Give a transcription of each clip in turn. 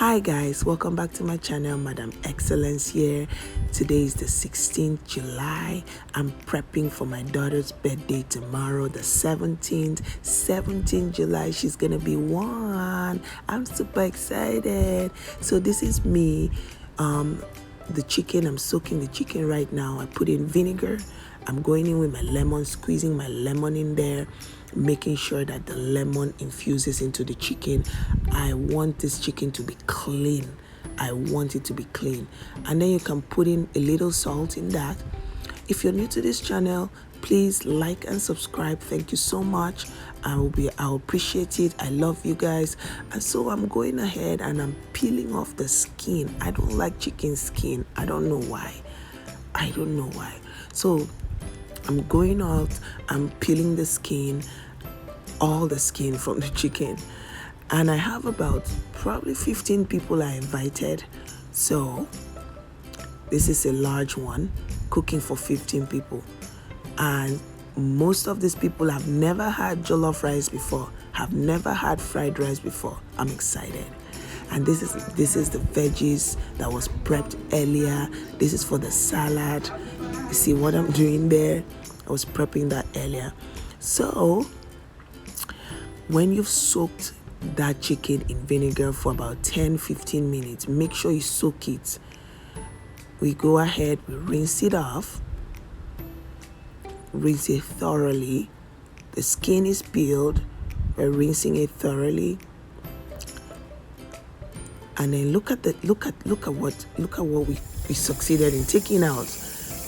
Hi guys, welcome back to my channel. Madam Excellence here. Today is the 16th July. I'm prepping for my daughter's birthday tomorrow, the 17th July. She's gonna be 1. I'm super excited. So this is me. The chicken, I'm soaking the chicken right now. I put in vinegar. I'm going in with my lemon, squeezing my lemon in there, making sure that the lemon infuses into the chicken. I want this chicken to be clean. I want it to be clean. And then you can put in a little salt in that. If you're new to this channel, please like and subscribe. Thank you so much. I'll appreciate it. I love you guys. And so I'm going ahead and I'm peeling off the skin. I don't like chicken skin. I don't know why. So I'm going out, I'm peeling the skin, all the skin from the chicken. And I have about probably 15 people I invited. So this is a large one, cooking for 15 people. And most of these people have never had jollof rice before, have never had fried rice before. I'm excited. And this is the veggies that was prepped earlier. This is for the salad. You see what I'm doing there? I was prepping that earlier. So when you've soaked that chicken in vinegar for about 10-15 minutes, make sure you soak it. We go ahead, we rinse it off, rinse it thoroughly. The skin is peeled, we're rinsing it thoroughly. And then look at what we succeeded in taking out.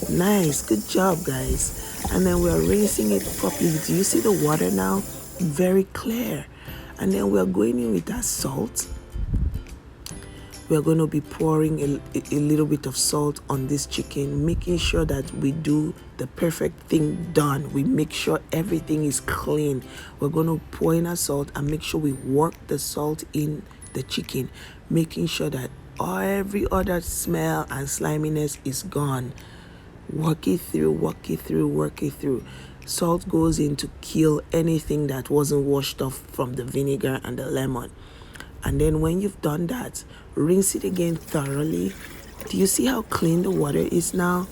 Nice, good job guys. And then we're rinsing it properly. Do you see the water now? Very clear. And then we're going in with that salt. We're going to be pouring a little bit of salt on this chicken, making sure that we do the perfect thing done. We make sure everything is clean. We're going to pour in our salt and make sure we work the salt in the chicken, making sure that every other smell and sliminess is gone. Work it through. Salt goes in to kill anything that wasn't washed off from the vinegar and the lemon. And then when you've done that, rinse it again thoroughly. Do you see how clean the water is now?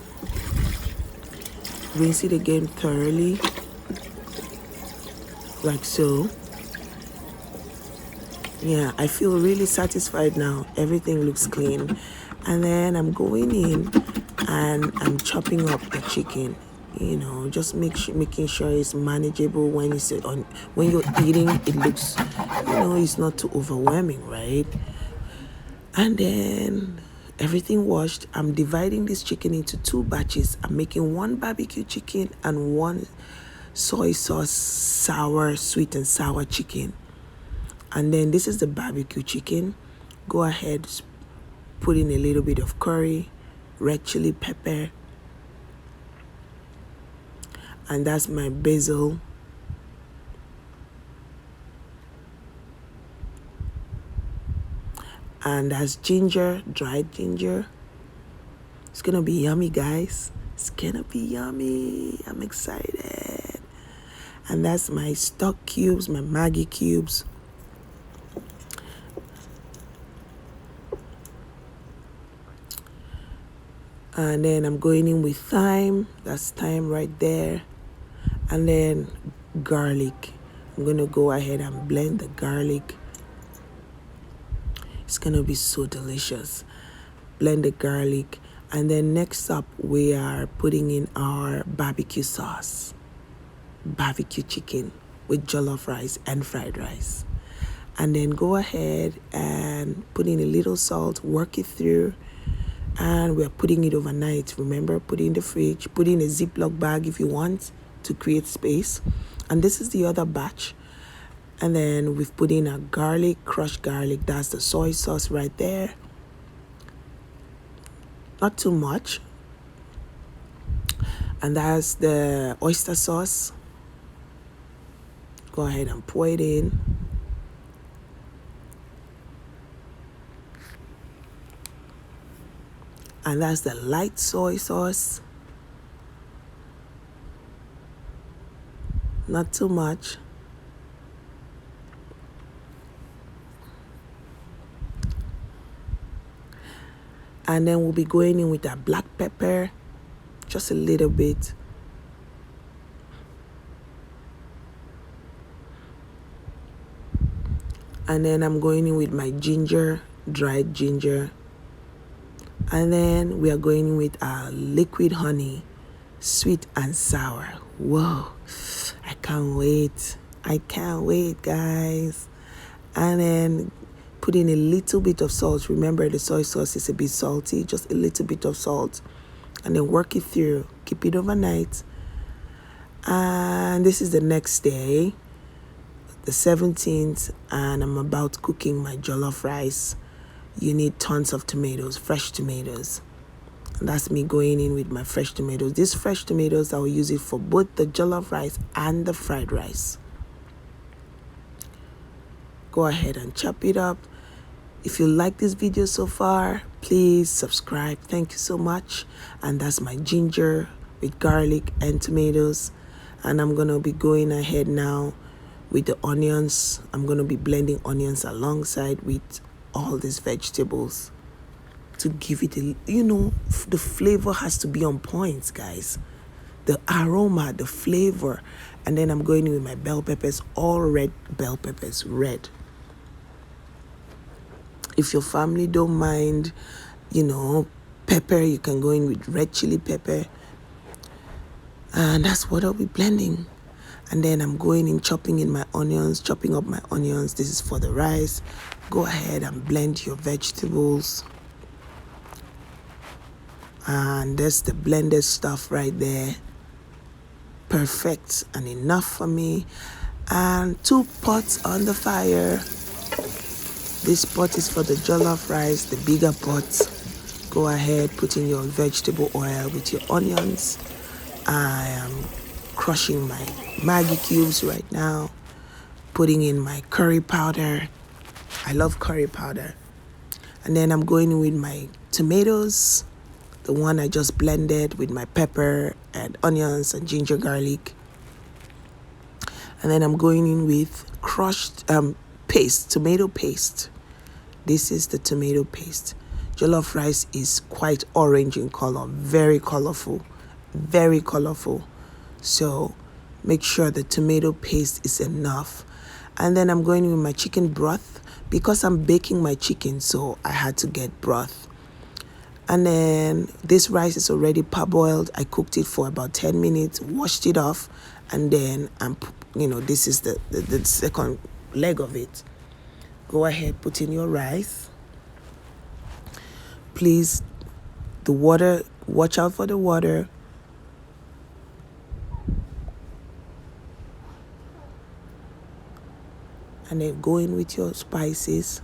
Rinse it again thoroughly, like so. Yeah, I feel really satisfied now. Everything looks clean. And then I'm going in and I'm chopping up the chicken. You know, just making sure it's manageable when when you're eating. It looks, it's not too overwhelming, right? And then everything washed. I'm dividing this chicken into 2 batches. I'm making 1 barbecue chicken and 1 soy sauce sweet and sour chicken. And then this is the barbecue chicken. Go ahead, put in a little bit of curry, red chili pepper. And that's my basil. And that's ginger, dried ginger. It's gonna be yummy, guys. It's gonna be yummy. I'm excited. And that's my stock cubes, my Maggi cubes. And then I'm going in with thyme. That's thyme right there. And then garlic. I'm going to go ahead and blend the garlic. It's going to be so delicious. Blend the garlic. And then next up, we are putting in our barbecue sauce. Barbecue chicken with jollof rice and fried rice. And then go ahead and put in a little salt, work it through. And we're putting it overnight. Remember, put it in the fridge, put in a Ziploc bag if you want to create space. And this is the other batch. And then we've put in a garlic, crushed garlic. That's the soy sauce right there. Not too much. And that's the oyster sauce. Go ahead and pour it in. And that's the light soy sauce. Not too much. And then we'll be going in with our black pepper, just a little bit. And then I'm going in with my ginger, dried ginger. And then we are going in with our liquid honey, sweet and sour. Whoa, I can't wait. I can't wait, guys. And then put in a little bit of salt. Remember, the soy sauce is a bit salty, just a little bit of salt. And then work it through. Keep it overnight. And this is the next day, the 17th, and I'm about cooking my jollof rice. You need tons of tomatoes, fresh tomatoes. And that's me going in with my fresh tomatoes. These fresh tomatoes, I will use it for both the jollof rice and the fried rice. Go ahead and chop it up. If you like this video so far, please subscribe. Thank you so much. And that's my ginger with garlic and tomatoes. And I'm going to be going ahead now with the onions. I'm going to be blending onions alongside with all these vegetables to give it a, the flavor has to be on point, guys. The aroma, the flavor. And then I'm going in with my bell peppers, all red bell peppers, red. If your family don't mind, pepper, you can go in with red chili pepper. And that's what I'll be blending. And then I'm going in, chopping up my onions. This is for the rice. Go ahead and blend your vegetables. And that's the blended stuff right there. Perfect and enough for me. And 2 pots on the fire. This pot is for the jollof rice, the bigger pot. Go ahead, put in your vegetable oil with your onions. I am crushing my Maggi cubes right now. Putting in my curry powder. I love curry powder. And then I'm going in with my tomatoes. The one I just blended with my pepper and onions and ginger garlic. And then I'm going in with crushed tomato paste. This is the tomato paste. Jollof rice is quite orange in color, very colorful. So make sure the tomato paste is enough. And then I'm going in with my chicken broth because I'm baking my chicken, so I had to get broth. And then this rice is already parboiled. I cooked it for about 10 minutes, washed it off, and then this is the second leg of it. Go ahead, put in your rice. Please, the water, watch out for the water. And then go in with your spices,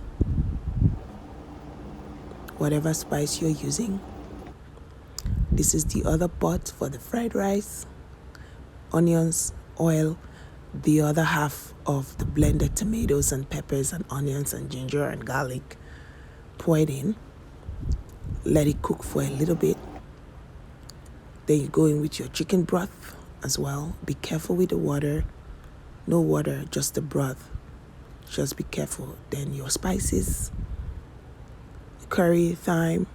whatever spice you're using. This is the other pot for the fried rice, onions, oil, the other half of the blended tomatoes and peppers and onions and ginger and garlic. Pour it in, let it cook for a little bit. Then you go in with your chicken broth as well. Be careful with the water. No water, just the broth. Just be careful. Then your spices, curry, thyme,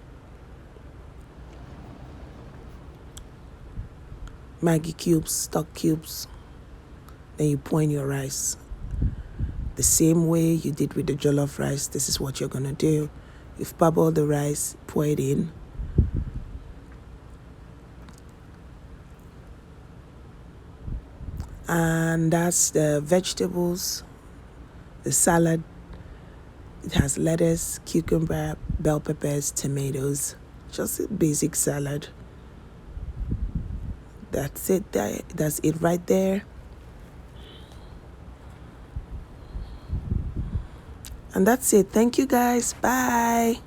Maggi cubes, stock cubes. Then you pour in your rice. The same way you did with the jollof rice, this is what you're going to do. You've parboiled the rice, pour it in. And that's the vegetables, the salad. It has lettuce, cucumber, bell peppers, tomatoes. Just a basic salad. That's it. That's it right there. And that's it. Thank you, guys. Bye.